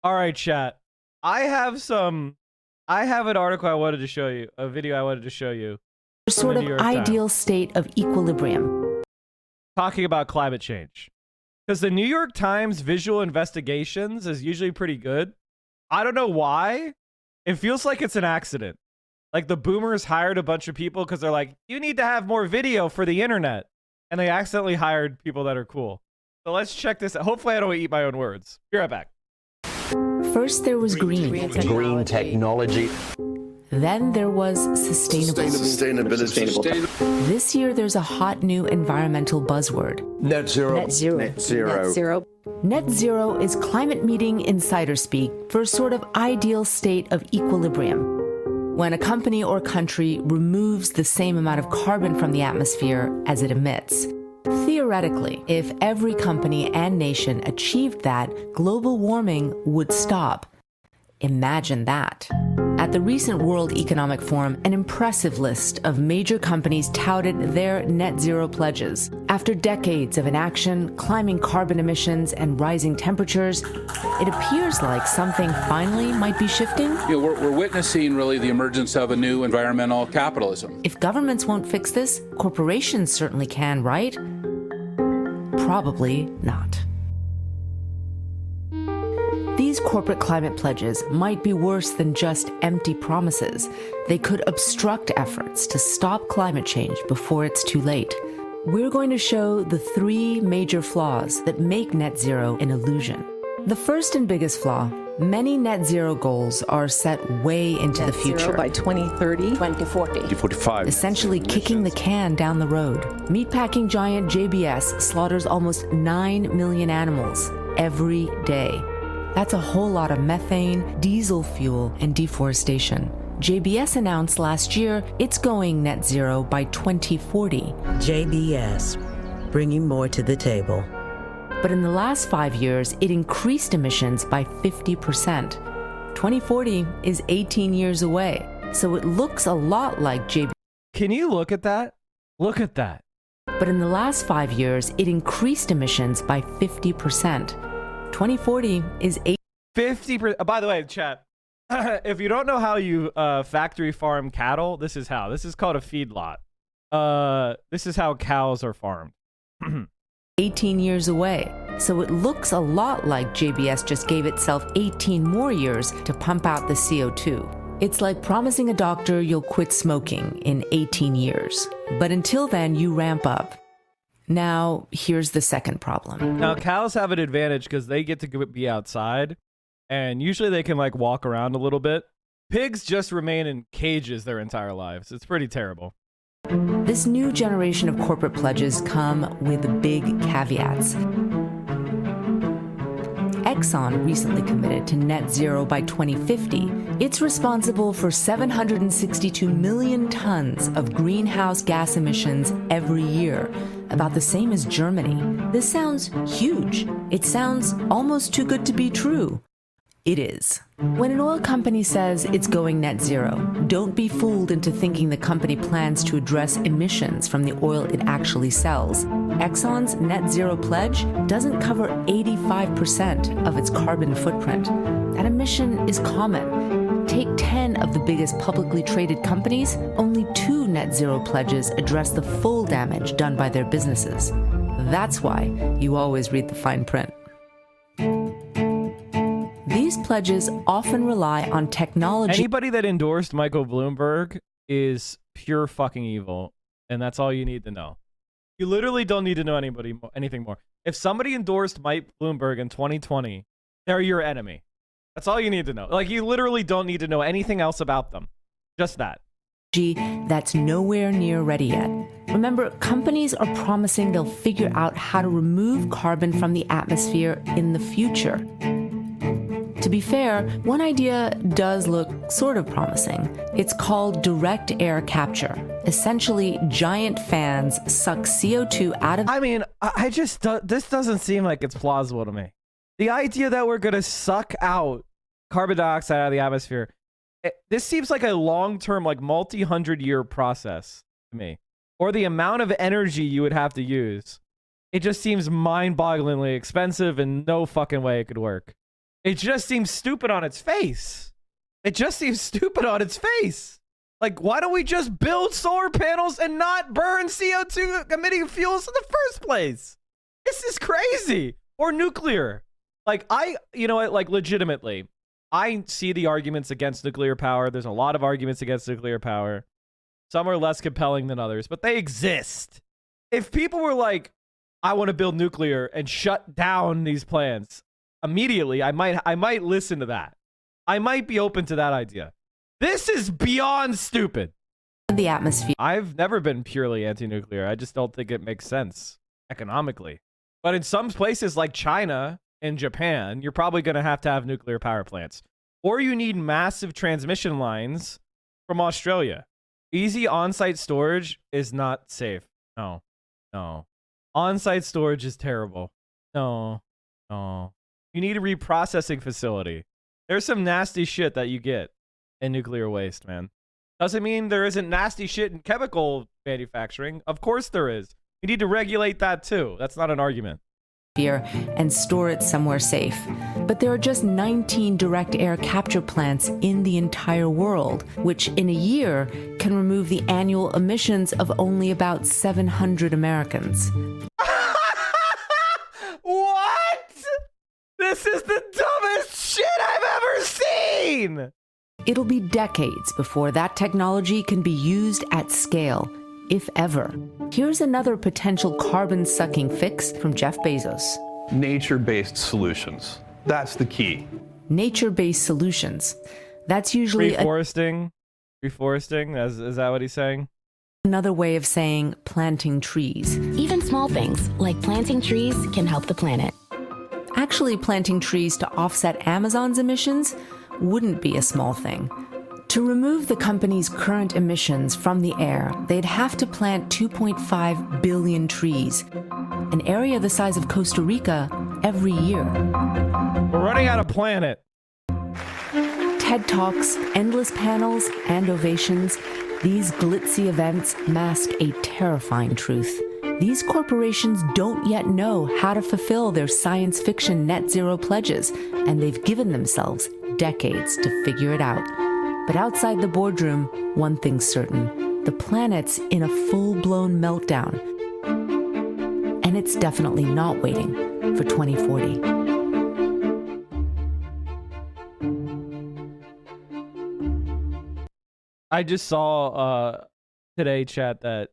All right, chat. I have an article I wanted to show you, a video I wanted to show you. Sort of ideal state of equilibrium. Talking about climate change. Because the New York Times visual investigations is usually pretty good. I don't know why. It feels like it's an accident. Like the boomers hired a bunch of people because they're like, you need to have more video for the internet. And they accidentally hired people that are cool. So let's check this out. Hopefully I don't eat my own words. Be right back. First there was green technology. Then there was sustainability. This year there's a hot new environmental buzzword. Net zero. Net zero is climate meeting insider speak for a sort of ideal state of equilibrium. When a company or country removes the same amount of carbon from the atmosphere as it emits. Theoretically, if every company and nation achieved that, global warming would stop. Imagine that. At the recent World Economic Forum, an impressive list of major companies touted their net zero pledges. After decades of inaction, climbing carbon emissions, and rising temperatures, it appears like something finally might be shifting. We're witnessing really the emergence of a new environmental capitalism. If governments won't fix this, corporations certainly can, right? Probably not. These corporate climate pledges might be worse than just empty promises. They could obstruct efforts to stop climate change before it's too late. We're going to show the 3 major flaws that make net zero an illusion. The first and biggest flaw, many net zero goals are set way into the future. By 2030, 2040, 2045. Essentially kicking the can down the road. Meatpacking giant JBS slaughters almost 9 million animals every day. That's a whole lot of methane, diesel fuel, and deforestation. JBS announced last year it's going net zero by 2040. JBS, bringing more to the table. But in the last 5 years, it increased emissions by 50%. 2040 is 18 years away, so it looks a lot like JBS. Can you look at that? Look at that. But in the last 5 years, it increased emissions by 50%. 2040 is 50%. By the way, chat, if you don't know how you factory farm cattle, this is how. This is called a feedlot. This is how cows are farmed. 18 years away. So it looks a lot like JBS just gave itself 18 more years to pump out the CO2. It's like promising a doctor you'll quit smoking in 18 years. But until then, you ramp up. Now, here's the second problem. Now, cows have an advantage because they get to be outside, and usually they can, like, walk around a little bit. Pigs just remain in cages their entire lives. It's pretty terrible. This new generation of corporate pledges come with big caveats. Exxon recently committed to net zero by 2050. It's responsible for 762 million tons of greenhouse gas emissions every year, about the same as Germany. This sounds huge. It sounds almost too good to be true. It is. When an oil company says it's going net zero, don't be fooled into thinking the company plans to address emissions from the oil it actually sells. Exxon's net zero pledge doesn't cover 85% of its carbon footprint. That emission is common. Take 10 of the biggest publicly traded companies, only 2 net zero pledges address the full damage done by their businesses. That's why you always read the fine print. These pledges often rely on technology. Anybody that endorsed Michael Bloomberg is pure fucking evil, and that's all you need to know. You literally don't need to know anything more. If somebody endorsed Mike Bloomberg in 2020, they're your enemy. That's all you need to know. Like, you literally don't need to know anything else about them. Just that. That's nowhere near ready yet. Remember, companies are promising they'll figure out how to remove carbon from the atmosphere in the future. To be fair, one idea does look sort of promising. It's called direct air capture. Essentially, giant fans suck CO2 out of... I mean, this doesn't seem like it's plausible to me. The idea that we're going to suck out carbon dioxide out of the atmosphere, this seems like a long-term, like multi-hundred-year process to me. Or the amount of energy you would have to use. It just seems mind-bogglingly expensive and no fucking way it could work. It just seems stupid on its face. It just seems stupid on its face. Like, why don't we just build solar panels and not burn CO2 emitting fuels in the first place? This is crazy. Or nuclear. Like, you know what, like, legitimately, I see the arguments against nuclear power. There's a lot of arguments against nuclear power. Some are less compelling than others, but they exist. If people were like, I want to build nuclear and shut down these plants immediately, I might listen to that. I might be open to that idea. This is beyond stupid. The atmosphere. I've never been purely anti-nuclear. I just don't think it makes sense economically. But in some places like China and Japan, you're probably going to have nuclear power plants. Or you need massive transmission lines from Australia. Easy on-site storage is not safe. No. On-site storage is terrible. No. You need a reprocessing facility. There's some nasty shit that you get in nuclear waste, man. Doesn't mean there isn't nasty shit in chemical manufacturing. Of course there is. You need to regulate that too. That's not an argument. And store it somewhere safe. But there are just 19 direct air capture plants in the entire world, which in a year can remove the annual emissions of only about 700 Americans. What? This is the dumbest shit I've ever seen! It'll be decades before that technology can be used at scale, if ever. Here's another potential carbon-sucking fix from Jeff Bezos. Nature-based solutions. That's the key. Nature-based solutions. That's usually reforesting. Reforesting, is that what he's saying? Another way of saying planting trees. Even small things, like planting trees, can help the planet. Actually, planting trees to offset Amazon's emissions wouldn't be a small thing. To remove the company's current emissions from the air, they'd have to plant 2.5 billion trees, an area the size of Costa Rica, every year. We're running out of planet. TED Talks, endless panels, and ovations, these glitzy events mask a terrifying truth. These corporations don't yet know how to fulfill their science fiction net zero pledges, and they've given themselves decades to figure it out. But outside the boardroom, one thing's certain. The planet's in a full-blown meltdown. And it's definitely not waiting for 2040. I just saw today, chat, that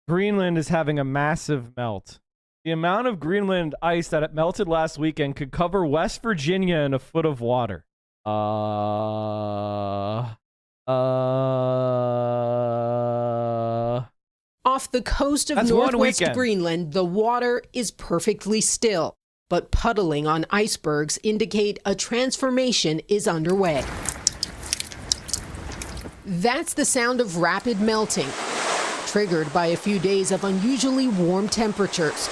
Greenland is having a massive melt. The amount of Greenland ice that it melted last weekend could cover West Virginia in a foot of water. Off the coast of northwest Greenland, the water is perfectly still, but puddling on icebergs indicate a transformation is underway. That's the sound of rapid melting, triggered by a few days of unusually warm temperatures.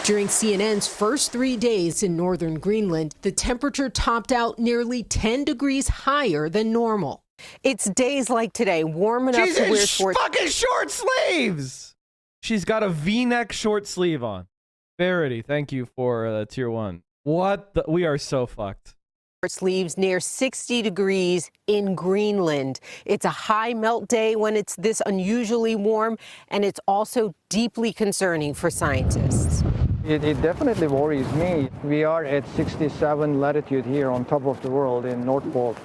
During CNN's first 3 days in northern Greenland, the temperature topped out nearly 10 degrees higher than normal. It's days like today, warm enough to wear short... fucking short sleeves! She's got a V-neck short sleeve on. Verity, thank you for tier 1. What the... We are so fucked. Sleeves near 60 degrees in Greenland. It's a high melt day when it's this unusually warm, and it's also deeply concerning for scientists. It definitely worries me. We are at 67 latitude here on top of the world in North Pole.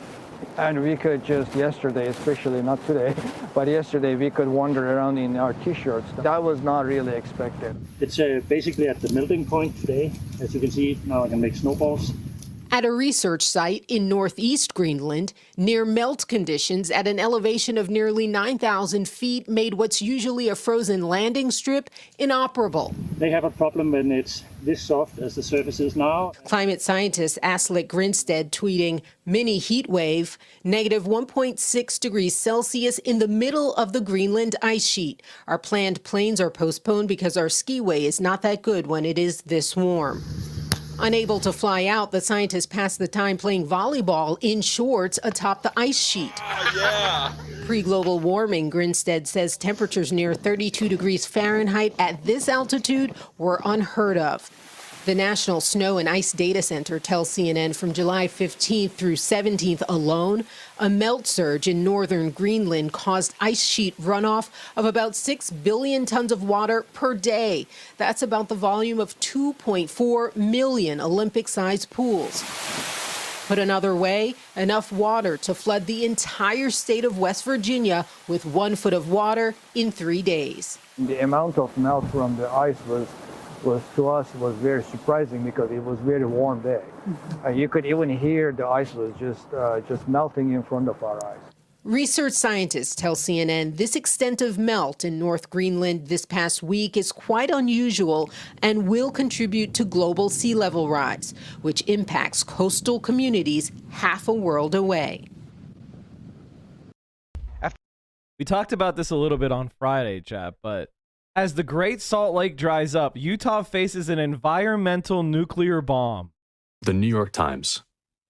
And we could just yesterday, especially not today, but yesterday we could wander around in our t-shirts. That was not really expected. It's basically at the melting point today. As you can see, now I can make snowballs. At a research site in northeast Greenland, near melt conditions at an elevation of nearly 9,000 feet made what's usually a frozen landing strip inoperable. They have a problem when it's this soft as the surface is now. Climate scientist Aslak Grinstead tweeting, mini heat wave, negative 1.6 degrees Celsius in the middle of the Greenland ice sheet. Our planned planes are postponed because our skiway is not that good when it is this warm. Unable to fly out, the scientists passed the time playing volleyball in shorts atop the ice sheet. Pre-global warming, Grinstead says temperatures near 32 degrees Fahrenheit at this altitude were unheard of. The National Snow and Ice Data Center tells CNN from July 15th through 17th alone, a melt surge in northern Greenland caused ice sheet runoff of about 6 billion tons of water per day. That's about the volume of 2.4 million Olympic-sized pools. Put another way, enough water to flood the entire state of West Virginia with 1 foot of water in 3 days. The amount of melt from the ice was to us was very surprising because it was very warm day. You could even hear the ice was just melting in front of our eyes. Research scientists tell CNN this extent of melt in North Greenland this past week is quite unusual and will contribute to global sea level rise, which impacts coastal communities half a world away. We talked about this a little bit on Friday, chap, but as the Great Salt Lake dries up, Utah faces an environmental nuclear bomb. The New York Times.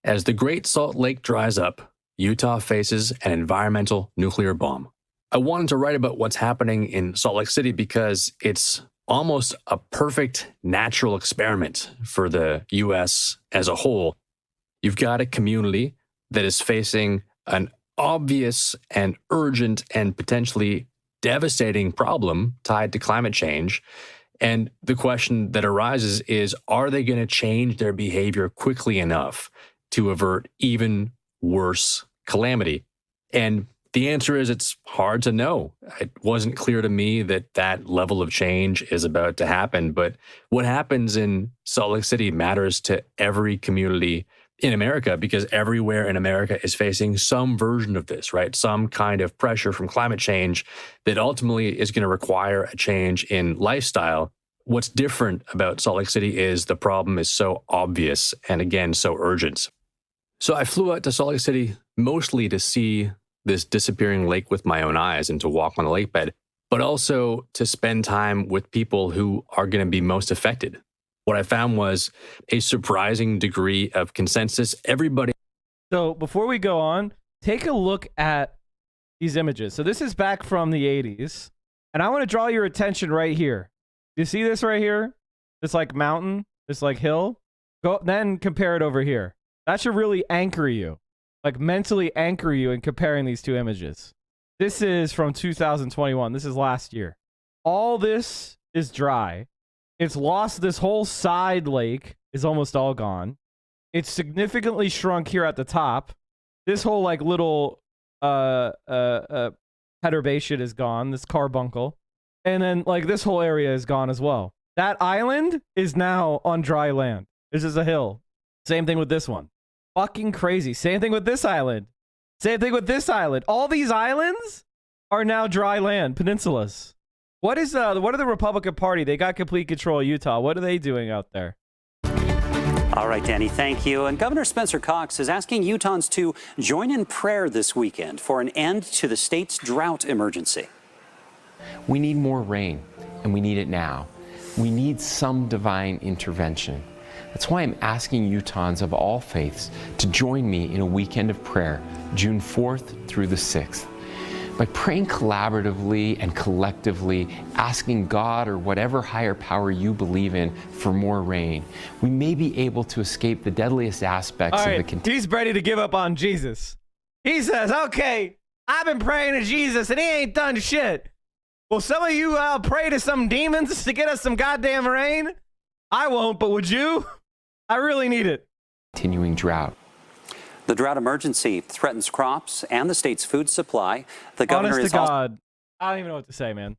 As the Great Salt Lake dries up, Utah faces an environmental nuclear bomb. I wanted to write about what's happening in Salt Lake City because it's almost a perfect natural experiment for the U.S. as a whole. You've got a community that is facing an obvious and urgent and potentially devastating problem tied to climate change. And the question that arises is, are they going to change their behavior quickly enough to avert even worse calamity? And the answer is it's hard to know. It wasn't clear to me that that level of change is about to happen. But what happens in Salt Lake City matters to every community in America, because everywhere in America is facing some version of this, right? Some kind of pressure from climate change that ultimately is going to require a change in lifestyle. What's different about Salt Lake City is the problem is so obvious and, again, so urgent. So I flew out to Salt Lake City mostly to see this disappearing lake with my own eyes and to walk on the lake bed, but also to spend time with people who are going to be most affected. What I found was a surprising degree of consensus. Everybody. So before we go on, take a look at these images. So this is back from the 80s. And I want to draw your attention right here. You see this right here? This like mountain, this like hill? Go then compare it over here. That should really anchor you, like mentally anchor you in comparing these two images. This is from 2021. This is last year. All this is dry. It's lost. This whole side lake is almost all gone. It's significantly shrunk here at the top. This whole like little perturbation is gone. This carbuncle. And then like this whole area is gone as well. That island is now on dry land. This is a hill. Same thing with this one. Fucking crazy. Same thing with this island. Same thing with this island. All these islands are now dry land, peninsulas. What are the Republican Party? They got complete control of Utah. What are they doing out there? All right, Danny, thank you. And Governor Spencer Cox is asking Utahns to join in prayer this weekend for an end to the state's drought emergency. We need more rain, and we need it now. We need some divine intervention. That's why I'm asking Utahns of all faiths to join me in a weekend of prayer, June 4th through the 6th. By praying collaboratively and collectively, asking God or whatever higher power you believe in for more rain, we may be able to escape the deadliest aspects of the He's ready to give up on Jesus. He says, okay, I've been praying to Jesus and he ain't done shit. Will some of you pray to some demons to get us some goddamn rain? I won't, but would you? I really need it. Continuing drought. The drought emergency threatens crops and the state's food supply. The governor Honest is to God, I don't even know what to say, man.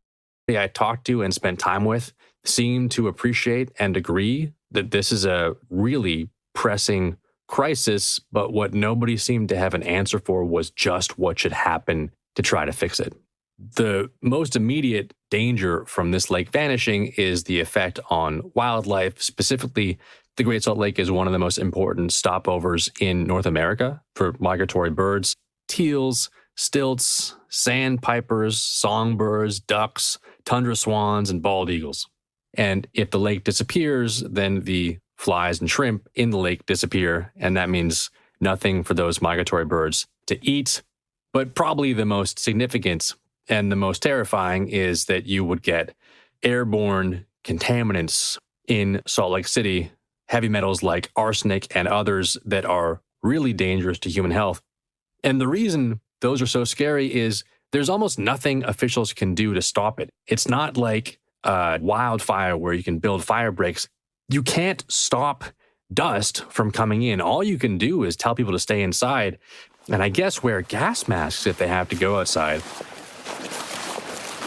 I talked to and spent time with seem to appreciate and agree that this is a really pressing crisis, but what nobody seemed to have an answer for was just what should happen to try to fix it. The most immediate danger from this lake vanishing is the effect on wildlife. Specifically, the Great Salt Lake is one of the most important stopovers in North America for migratory birds. Teals, stilts, sandpipers, songbirds, ducks, tundra swans, and bald eagles. And if the lake disappears, then the flies and shrimp in the lake disappear, and that means nothing for those migratory birds to eat. But probably the most significant and the most terrifying is that you would get airborne contaminants in Salt Lake City, heavy metals like arsenic and others that are really dangerous to human health. And the reason those are so scary is there's almost nothing officials can do to stop it. It's not like a wildfire where you can build fire breaks. You can't stop dust from coming in. All you can do is tell people to stay inside, and I guess wear gas masks if they have to go outside.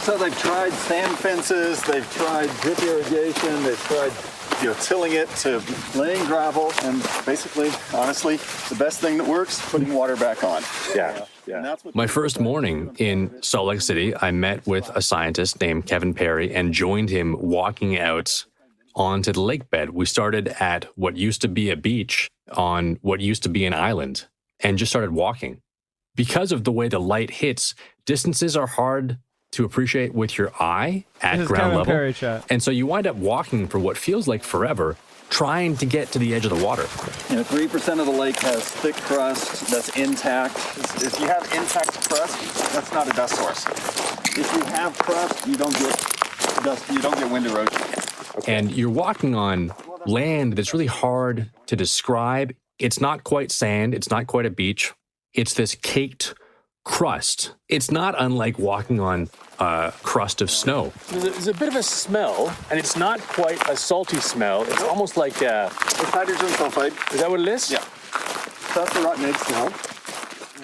So they've tried sand fences, they've tried drip irrigation, they've tried tilling it to laying gravel, and basically, honestly, the best thing that works, putting water back on. Yeah. My first morning in Salt Lake City, I met with a scientist named Kevin Perry and joined him walking out onto the lake bed. We started at what used to be a beach on what used to be an island and just started walking. Because of the way the light hits, distances are hard to appreciate with your eye at ground level. Perry chat. And so you wind up walking for what feels like forever, trying to get to the edge of the water. 3% of the lake has thick crust that's intact. If you have intact crust, that's not a dust source. If you have crust, you don't get dust, you don't get wind erosion. And you're walking on land that's really hard to describe. It's not quite sand. It's not quite a beach. It's this caked crust. It's not unlike walking on a crust of snow. There's a bit of a smell, and it's not quite a salty smell. It's almost like it's hydrogen sulfide. Is that what it is? Yeah. That's the rotten egg smell.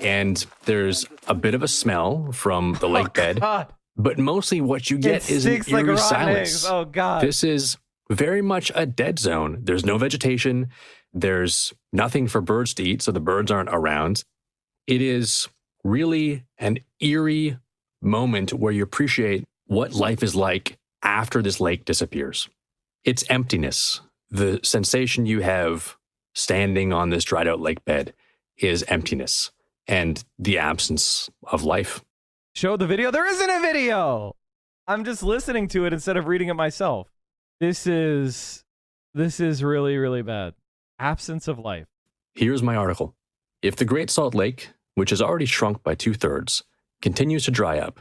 And there's a bit of a smell from the lake bed. God. But mostly what you get is an eerie silence. Eggs. Oh, God. This is very much a dead zone. There's no vegetation. There's nothing for birds to eat, so the birds aren't around. It is really an eerie moment where you appreciate what life is like after this lake disappears. It's emptiness. The sensation you have standing on this dried out lake bed is emptiness and the absence of life. Show the video. There isn't a video. I'm just listening to it instead of reading it myself. This is really, really bad. Absence of life. Here's my article. If the Great Salt Lake, which has already shrunk by 2/3, continues to dry up,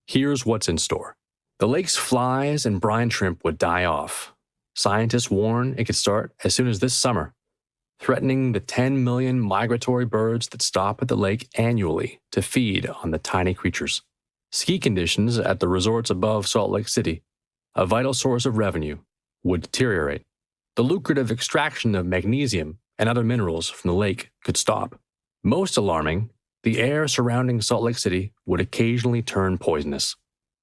here's what's in store. The lake's flies and brine shrimp would die off. Scientists warn it could start as soon as this summer, threatening the 10 million migratory birds that stop at the lake annually to feed on the tiny creatures. Ski conditions at the resorts above Salt Lake City, a vital source of revenue, would deteriorate. The lucrative extraction of magnesium and other minerals from the lake could stop. Most alarming, the air surrounding Salt Lake City would occasionally turn poisonous.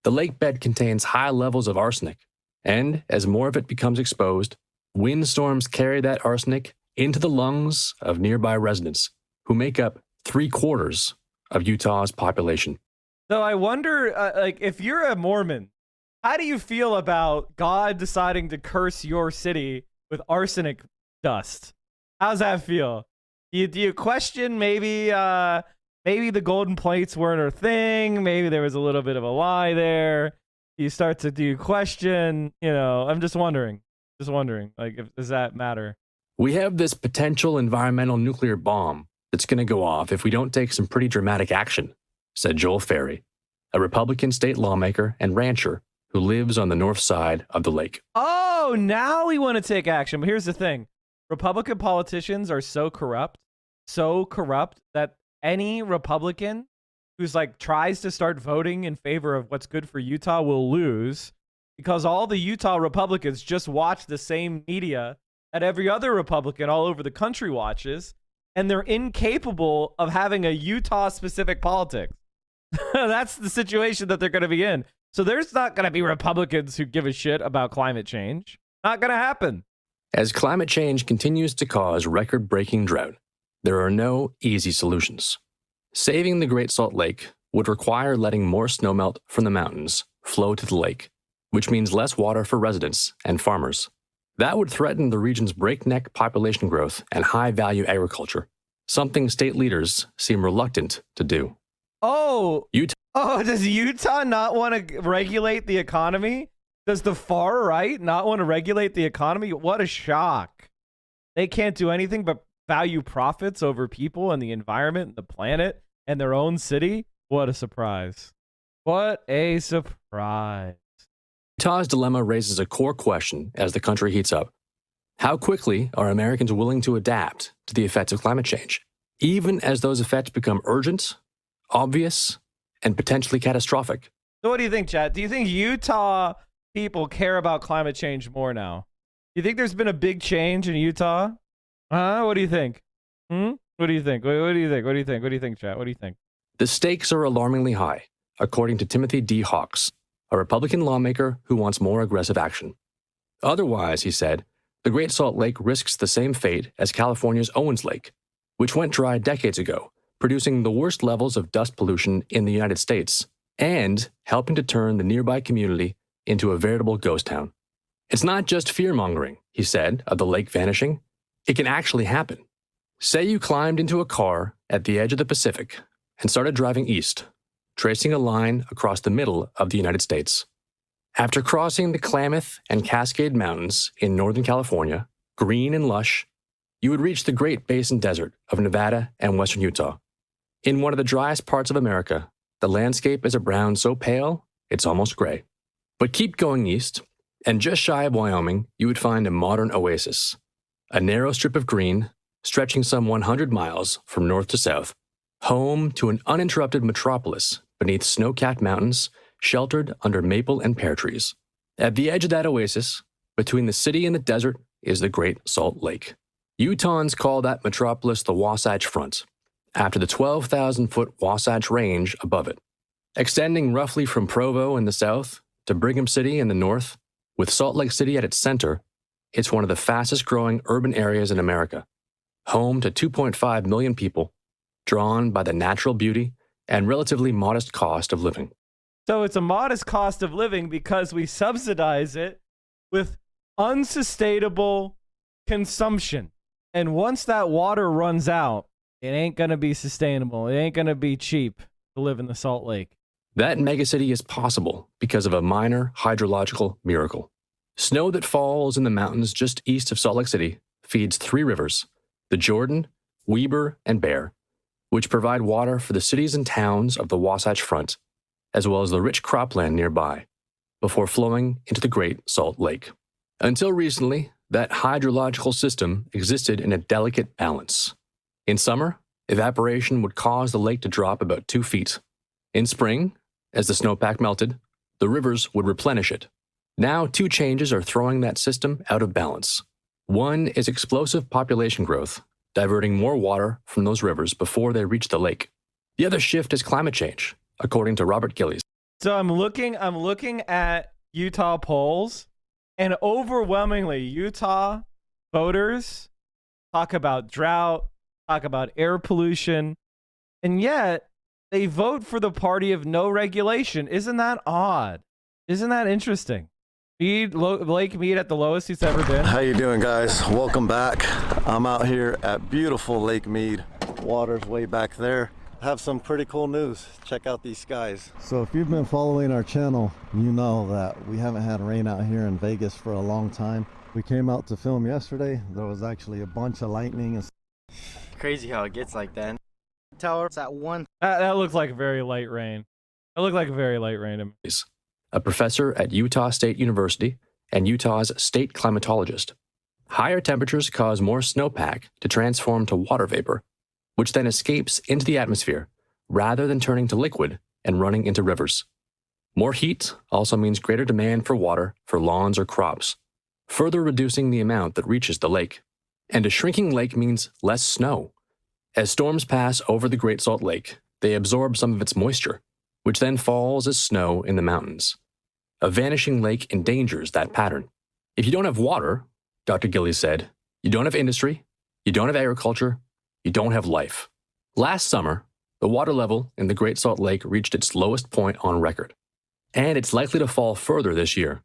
The lake bed contains high levels of arsenic, and as more of it becomes exposed, windstorms carry that arsenic into the lungs of nearby residents, who make up 3/4 of Utah's population. So I wonder, like, if you're a Mormon, how do you feel about God deciding to curse your city with arsenic dust? How's that feel? Do you question maybe the golden plates weren't her thing? Maybe there was a little bit of a lie there. Do you question? I'm just wondering. Like, does that matter? We have this potential environmental nuclear bomb that's going to go off if we don't take some pretty dramatic action, said Joel Ferry, a Republican state lawmaker and rancher who lives on the north side of the lake. Oh, now we want to take action. But here's the thing. Republican politicians are so corrupt that any Republican who's tries to start voting in favor of what's good for Utah will lose, because all the Utah Republicans just watch the same media that every other Republican all over the country watches, and they're incapable of having a Utah-specific politics. That's the situation that they're going to be in. So there's not going to be Republicans who give a shit about climate change. Not going to happen. As climate change continues to cause record-breaking drought, there are no easy solutions. Saving the Great Salt Lake would require letting more snowmelt from the mountains flow to the lake, which means less water for residents and farmers. That would threaten the region's breakneck population growth and high-value agriculture, something state leaders seem reluctant to do. Does Utah not want to regulate the economy? Does the far right not want to regulate the economy? What a shock. They can't do anything but value profits over people and the environment and the planet and their own city. What a surprise. What a surprise. Utah's dilemma raises a core question as the country heats up. How quickly are Americans willing to adapt to the effects of climate change, even as those effects become urgent, obvious, and potentially catastrophic? So what do you think, Chad? Do you think Utah people care about climate change more now? Do you think there's been a big change in Utah? What do you think? What do you think? What do you think? What do you think? What do you think, Chad? What do you think? The stakes are alarmingly high, according to Timothy D. Hawks, a Republican lawmaker who wants more aggressive action. Otherwise, he said, the Great Salt Lake risks the same fate as California's Owens Lake, which went dry decades ago, producing the worst levels of dust pollution in the United States and helping to turn the nearby community into a veritable ghost town. It's not just fear-mongering, he said, of the lake vanishing. It can actually happen. Say you climbed into a car at the edge of the Pacific and started driving east, tracing a line across the middle of the United States. After crossing the Klamath and Cascade Mountains in Northern California, green and lush, you would reach the Great Basin Desert of Nevada and western Utah. In one of the driest parts of America, the landscape is a brown so pale, it's almost gray. But keep going east, and just shy of Wyoming, you would find a modern oasis, a narrow strip of green stretching some 100 miles from north to south, home to an uninterrupted metropolis beneath snow-capped mountains sheltered under maple and pear trees. At the edge of that oasis, between the city and the desert, is the Great Salt Lake. Utahns call that metropolis the Wasatch Front, after the 12,000-foot Wasatch Range above it. Extending roughly from Provo in the south to Brigham City in the north, with Salt Lake City at its center, it's one of the fastest-growing urban areas in America, home to 2.5 million people, drawn by the natural beauty and relatively modest cost of living. So it's a modest cost of living because we subsidize it with unsustainable consumption. And once that water runs out, it ain't going to be sustainable. It ain't going to be cheap to live in the Salt Lake. That megacity is possible because of a minor hydrological miracle. Snow that falls in the mountains just east of Salt Lake City feeds 3 rivers, the Jordan, Weber, and Bear, which provide water for the cities and towns of the Wasatch Front, as well as the rich cropland nearby, before flowing into the Great Salt Lake. Until recently, that hydrological system existed in a delicate balance. In summer, evaporation would cause the lake to drop about 2 feet. In spring, as the snowpack melted, the rivers would replenish it. Now, 2 changes are throwing that system out of balance. One is explosive population growth, diverting more water from those rivers before they reach the lake. The other shift is climate change, according to Robert Gillies. So I'm looking at Utah polls, and overwhelmingly, Utah voters talk about drought, talk about air pollution, and yet they vote for the party of no regulation. Isn't that odd? Isn't that interesting? Lake Mead at the lowest he's ever been. How you doing, guys? Welcome back. I'm out here at beautiful Lake Mead. Water's way back there. I have some pretty cool news. Check out these skies. So if you've been following our channel, you know that we haven't had rain out here in Vegas for a long time. We came out to film yesterday. There was actually a bunch of lightning. Crazy how it gets like that. Tower's at 1. That looks like very light rain. That looked like very light rain to me. A professor at Utah State University and Utah's state climatologist. Higher temperatures cause more snowpack to transform to water vapor, which then escapes into the atmosphere rather than turning to liquid and running into rivers. More heat also means greater demand for water for lawns or crops, further reducing the amount that reaches the lake. And a shrinking lake means less snow. As storms pass over the Great Salt Lake, they absorb some of its moisture, which then falls as snow in the mountains. A vanishing lake endangers that pattern. If you don't have water, Dr. Gillies said, you don't have industry, you don't have agriculture, you don't have life. Last summer, the water level in the Great Salt Lake reached its lowest point on record, and it's likely to fall further this year.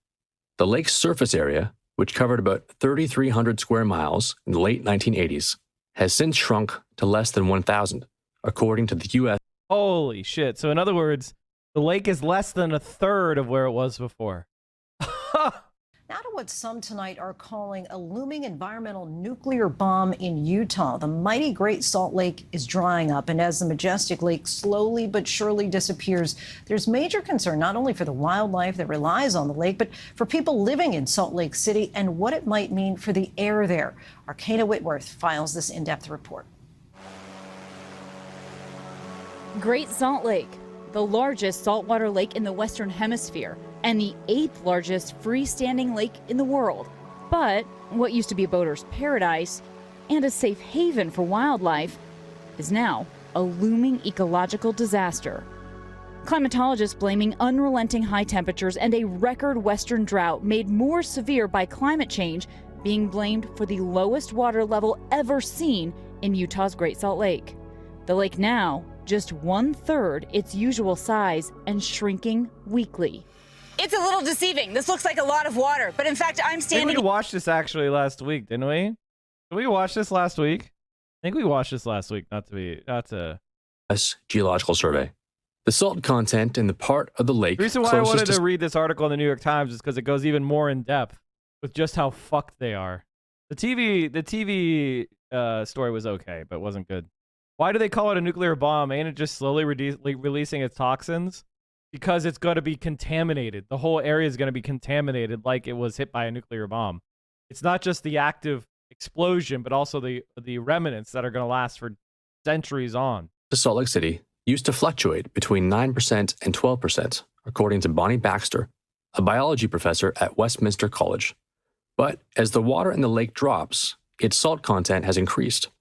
The lake's surface area, which covered about 3,300 square miles in the late 1980s, has since shrunk to less than 1,000, according to the U.S. Holy shit. So in other words, the lake is less than a third of where it was before. Now to what some tonight are calling a looming environmental nuclear bomb in Utah. The mighty Great Salt Lake is drying up, and as the majestic lake slowly but surely disappears, there's major concern not only for the wildlife that relies on the lake, but for people living in Salt Lake City and what it might mean for the air there. Our Kana Whitworth files this in-depth report. Great Salt Lake, the largest saltwater lake in the Western Hemisphere, and the 8th largest freestanding lake in the world. But what used to be a boater's paradise and a safe haven for wildlife is now a looming ecological disaster. Climatologists blaming unrelenting high temperatures and a record western drought made more severe by climate change being blamed for the lowest water level ever seen in Utah's Great Salt Lake. The lake now just 1/3 its usual size and shrinking weekly. It's a little deceiving. This looks like a lot of water, but in fact, I'm standing. I think we watched this actually last week, didn't we? Did we watch this last week? I think we watched this last week. Not to. Geological survey. The salt content in the part of the lake. The reason why I wanted to read this article in the New York Times is because it goes even more in depth with just how fucked they are. The TV story was okay, but wasn't good. Why do they call it a nuclear bomb? Ain't it just slowly releasing its toxins? Because it's going to be contaminated. The whole area is going to be contaminated like it was hit by a nuclear bomb. It's not just the active explosion, but also the remnants that are going to last for centuries on. Salt Lake City used to fluctuate between 9% and 12%, according to Bonnie Baxter, a biology professor at Westminster College. But as the water in the lake drops, its salt content has increased.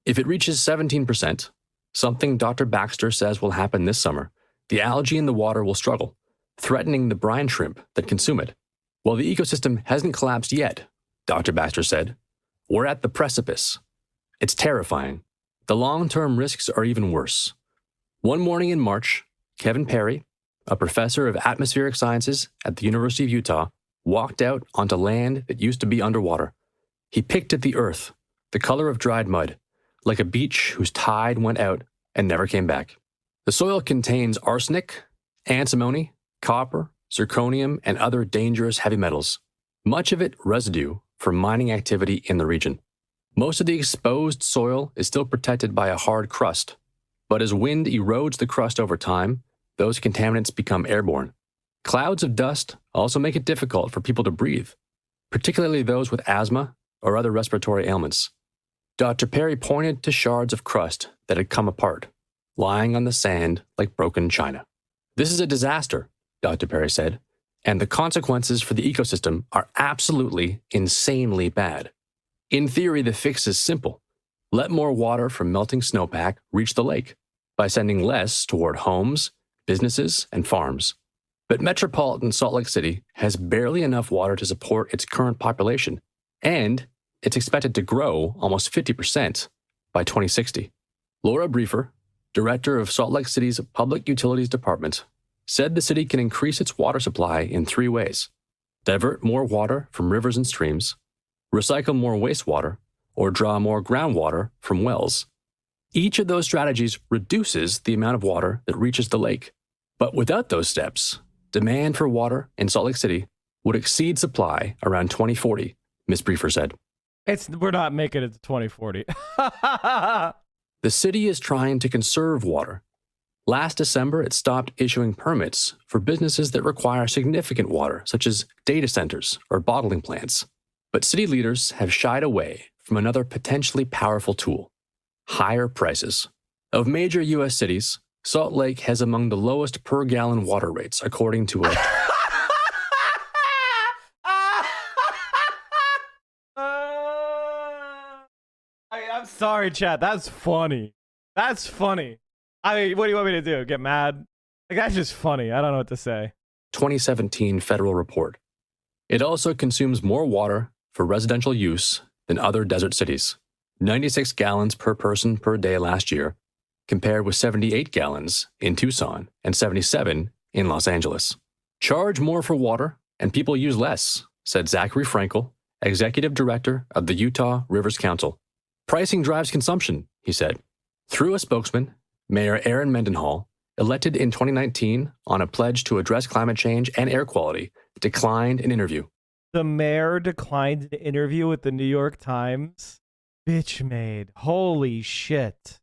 If it reaches 17%, something Dr. Baxter says will happen this summer, the algae in the water will struggle, threatening the brine shrimp that consume it. While the ecosystem hasn't collapsed yet, Dr. Baxter said, we're at the precipice. It's terrifying. The long-term risks are even worse. One morning in March, Kevin Perry, a professor of atmospheric sciences at the University of Utah, walked out onto land that used to be underwater. He picked at the earth, the color of dried mud, like a beach whose tide went out and never came back. The soil contains arsenic, antimony, copper, zirconium, and other dangerous heavy metals, much of it residue from mining activity in the region. Most of the exposed soil is still protected by a hard crust, but as wind erodes the crust over time, those contaminants become airborne. Clouds of dust also make it difficult for people to breathe, particularly those with asthma or other respiratory ailments. Dr. Perry pointed to shards of crust that had come apart, lying on the sand like broken china. This is a disaster, Dr. Perry said, and the consequences for the ecosystem are absolutely insanely bad. In theory, the fix is simple. Let more water from melting snowpack reach the lake by sending less toward homes, businesses, and farms. But metropolitan Salt Lake City has barely enough water to support its current population, and it's expected to grow almost 50% by 2060. Laura Briefer, director of Salt Lake City's Public Utilities Department, said the city can increase its water supply in 3 ways: divert more water from rivers and streams, recycle more wastewater, or draw more groundwater from wells. Each of those strategies reduces the amount of water that reaches the lake. But without those steps, demand for water in Salt Lake City would exceed supply around 2040, Ms. Briefer said. We're not making it to 2040. The city is trying to conserve water. Last December, it stopped issuing permits for businesses that require significant water, such as data centers or bottling plants. But city leaders have shied away from another potentially powerful tool: higher prices. Of major U.S. cities, Salt Lake has among the lowest per gallon water rates, according to a I'm sorry, chat. That's funny. That's funny. I mean, what do you want me to do? Get mad? Like, that's just funny. I don't know what to say. 2017 federal report. It also consumes more water for residential use than other desert cities. 96 gallons per person per day last year, compared with 78 gallons in Tucson and 77 in Los Angeles. Charge more for water and people use less, said Zachary Frankel, executive director of the Utah Rivers Council. Pricing drives consumption, he said. Through a spokesman, Mayor Aaron Mendenhall, elected in 2019 on a pledge to address climate change and air quality, declined an interview. The mayor declined an interview with the New York Times. Bitch made. Holy shit.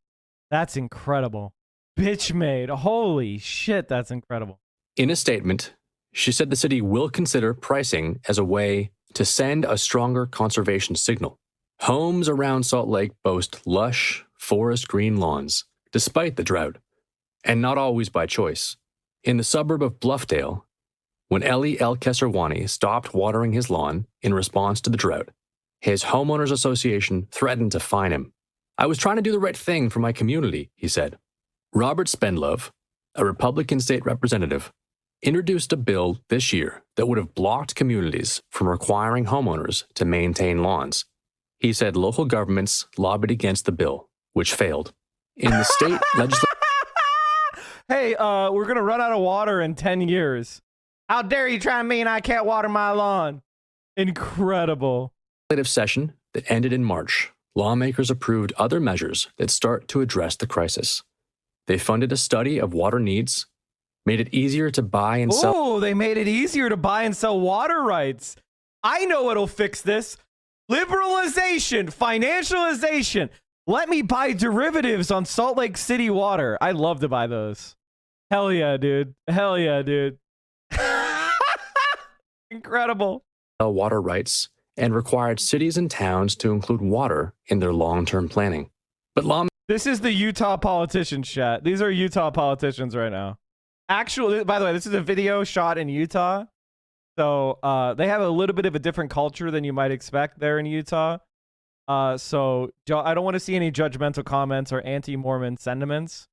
That's incredible. Bitch made. Holy shit, that's incredible. In a statement, she said the city will consider pricing as a way to send a stronger conservation signal. Homes around Salt Lake boast lush, forest green lawns, despite the drought, and not always by choice. In the suburb of Bluffdale, when Eli El Kesarwani stopped watering his lawn in response to the drought, his homeowners association threatened to fine him. "I was trying to do the right thing for my community," he said. Robert Spendlove, a Republican state representative, introduced a bill this year that would have blocked communities from requiring homeowners to maintain lawns. He said local governments lobbied against the bill, which failed. In the state legislature, Hey, we're going to run out of water in 10 years. How dare you try and mean I can't water my lawn? Incredible. session that ended in March, lawmakers approved other measures that start to address the crisis. They funded a study of water needs, made it easier to buy and sell. Oh, they made it easier to buy and sell water rights. I know what'll fix this. Liberalization, financialization. Let me buy derivatives on Salt Lake City water. I'd love to buy those. Hell yeah, dude. Hell yeah, dude. Incredible. Water rights and required cities and towns to include water in their long-term planning. But this is the Utah politicians chat. These are Utah politicians right now. Actually, by the way, this is a video shot in Utah. So they have a little bit of a different culture than you might expect there in Utah. So I don't want to see any judgmental comments or anti-Mormon sentiments.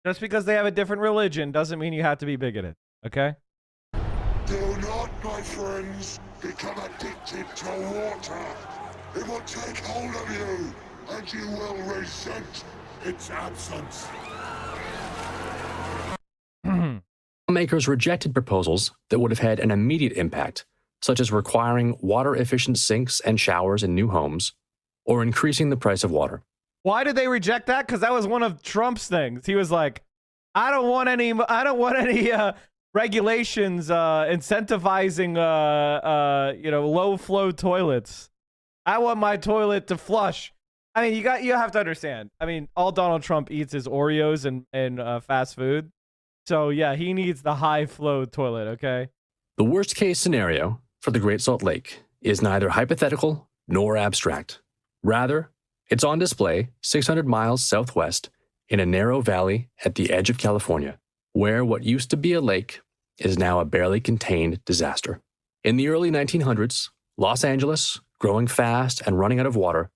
Just because they have a different religion doesn't mean you have to be bigoted. Okay? Do not, my friends, become addicted to water. It will take hold of you, and you will resent its absence. Lawmakers rejected proposals that would have had an immediate impact, such as requiring water-efficient sinks and showers in new homes, or increasing the price of water. Why did they reject that? Because that was one of Trump's things. He was like, I don't want any regulations incentivizing low flow toilets. I want my toilet to flush. I mean, you have to understand. I mean, all Donald Trump eats is Oreos and fast food. So yeah, he needs the high flow toilet, okay? The worst case scenario for the Great Salt Lake is neither hypothetical nor abstract. Rather, it's on display 600 miles southwest in a narrow valley at the edge of California, where what used to be a lake is now a barely contained disaster. In the early 1900s, Los Angeles, growing fast and running out of water,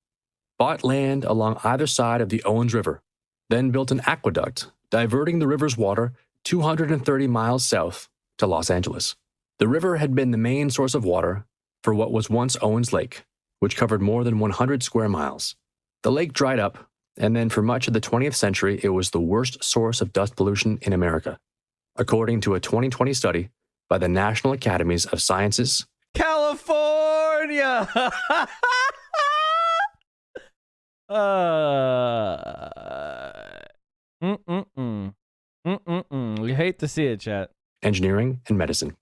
bought land along either side of the Owens River, then built an aqueduct diverting the river's water 230 miles south to Los Angeles. The river had been the main source of water for what was once Owens Lake, which covered more than 100 square miles. The lake dried up, and then for much of the 20th century, it was the worst source of dust pollution in America, according to a 2020 study by the National Academies of Sciences. California! You hate to see it, chat. Engineering and medicine.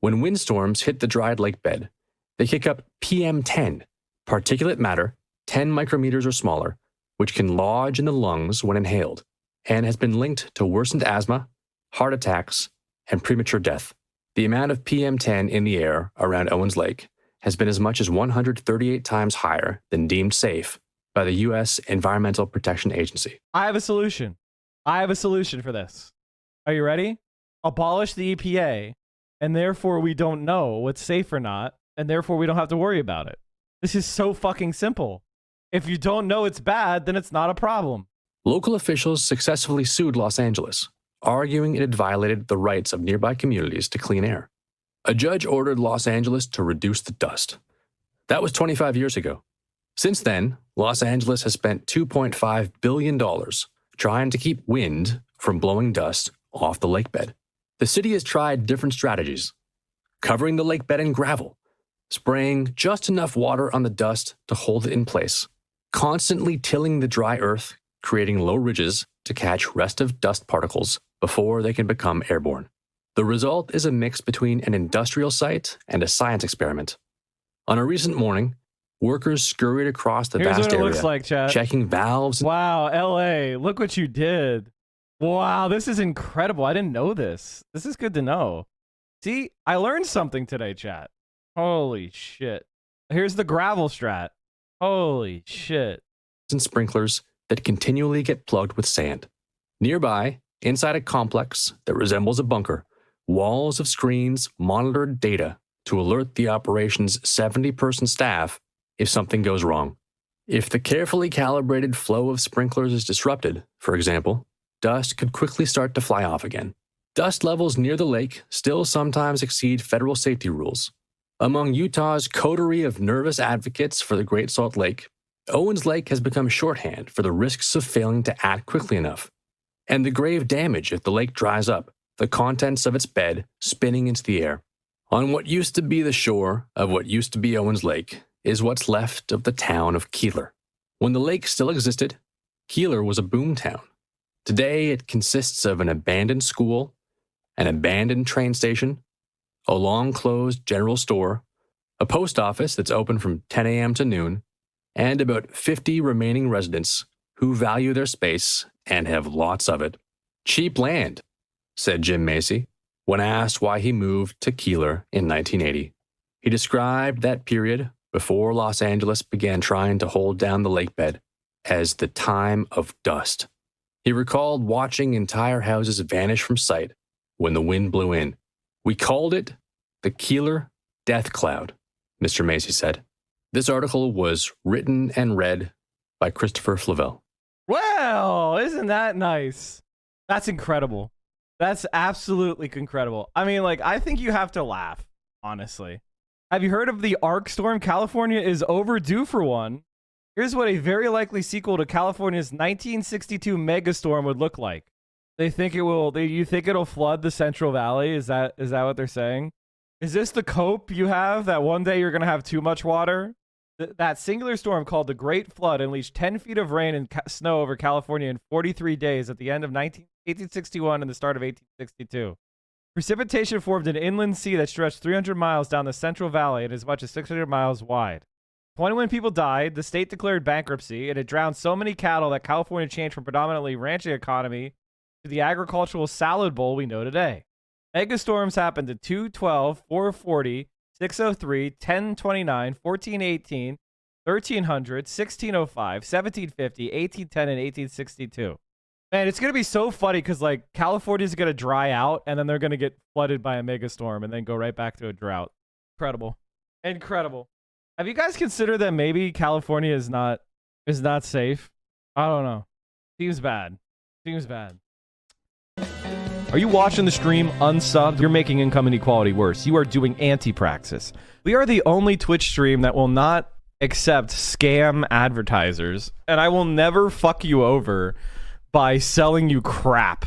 When windstorms hit the dried lake bed, they kick up PM10, particulate matter 10 micrometers or smaller, which can lodge in the lungs when inhaled, and has been linked to worsened asthma, heart attacks, and premature death. The amount of PM10 in the air around Owens Lake has been as much as 138 times higher than deemed safe by the U.S. Environmental Protection Agency. I have a solution. I have a solution for this. Are you ready? Abolish the EPA, and therefore we don't know what's safe or not, and therefore we don't have to worry about it. This is so fucking simple. If you don't know it's bad, then it's not a problem. Local officials successfully sued Los Angeles, arguing it had violated the rights of nearby communities to clean air. A judge ordered Los Angeles to reduce the dust. That was 25 years ago. Since then, Los Angeles has spent $2.5 billion trying to keep wind from blowing dust off the lakebed. The city has tried different strategies, covering the lakebed in gravel, spraying just enough water on the dust to hold it in place, constantly tilling the dry earth, creating low ridges to catch restive dust particles before they can become airborne. The result is a mix between an industrial site and a science experiment. On a recent morning, workers scurried across the Here's vast what it area, looks like, chat. checking valves. Wow, LA, look what you did. Wow, this is incredible. I didn't know this. This is good to know. See, I learned something today, chat. Holy shit. Here's the gravel strat. Holy shit. And sprinklers that continually get plugged with sand. Nearby, inside a complex that resembles a bunker, walls of screens monitored data to alert the operation's 70-person staff if something goes wrong. If the carefully calibrated flow of sprinklers is disrupted, for example, dust could quickly start to fly off again. Dust levels near the lake still sometimes exceed federal safety rules. Among Utah's coterie of nervous advocates for the Great Salt Lake, Owens Lake has become shorthand for the risks of failing to act quickly enough, and the grave damage if the lake dries up, the contents of its bed spinning into the air. On what used to be the shore of what used to be Owens Lake is what's left of the town of Keeler. When the lake still existed, Keeler was a boom town. Today, it consists of an abandoned school, an abandoned train station, a long-closed general store, a post office that's open from 10 a.m. to noon, and about 50 remaining residents who value their space and have lots of it. Cheap land, said Jim Macy, when asked why he moved to Keeler in 1980. He described that period before Los Angeles began trying to hold down the lake bed as the time of dust. He recalled watching entire houses vanish from sight when the wind blew in. We called it the Keeler Death Cloud, Mr. Macy said. This article was written and read by Christopher Flavel. Well, isn't that nice? That's incredible. That's absolutely incredible. I mean, like, I think you have to laugh, honestly. Have you heard of the arc storm? California is overdue for one. Here's what a very likely sequel to California's 1962 megastorm would look like. They think it will. You think it'll flood the Central Valley? Is that what they're saying? Is this the cope you have that one day you're gonna have too much water? That singular storm called the Great Flood unleashed 10 feet of rain and snow over California in 43 days at the end of 1861 and the start of 1862. Precipitation formed an inland sea that stretched 300 miles down the Central Valley and as much as 600 miles wide. 21 people died, the state declared bankruptcy, and it drowned so many cattle that California changed from predominantly ranching economy to the agricultural salad bowl we know today. Megastorms happened in 212, 440, 603, 1029, 1418, 1300, 1605, 1750, 1810, and 1862. Man, it's going to be so funny because, like, California's going to dry out and then they're going to get flooded by a megastorm and then go right back to a drought. Incredible. Incredible. Have you guys considered that maybe California is not safe? I don't know. Seems bad. Seems bad. Are you watching the stream unsubbed? You're making income inequality worse. You are doing anti-praxis. We are the only Twitch stream that will not accept scam advertisers, and I will never fuck you over by selling you crap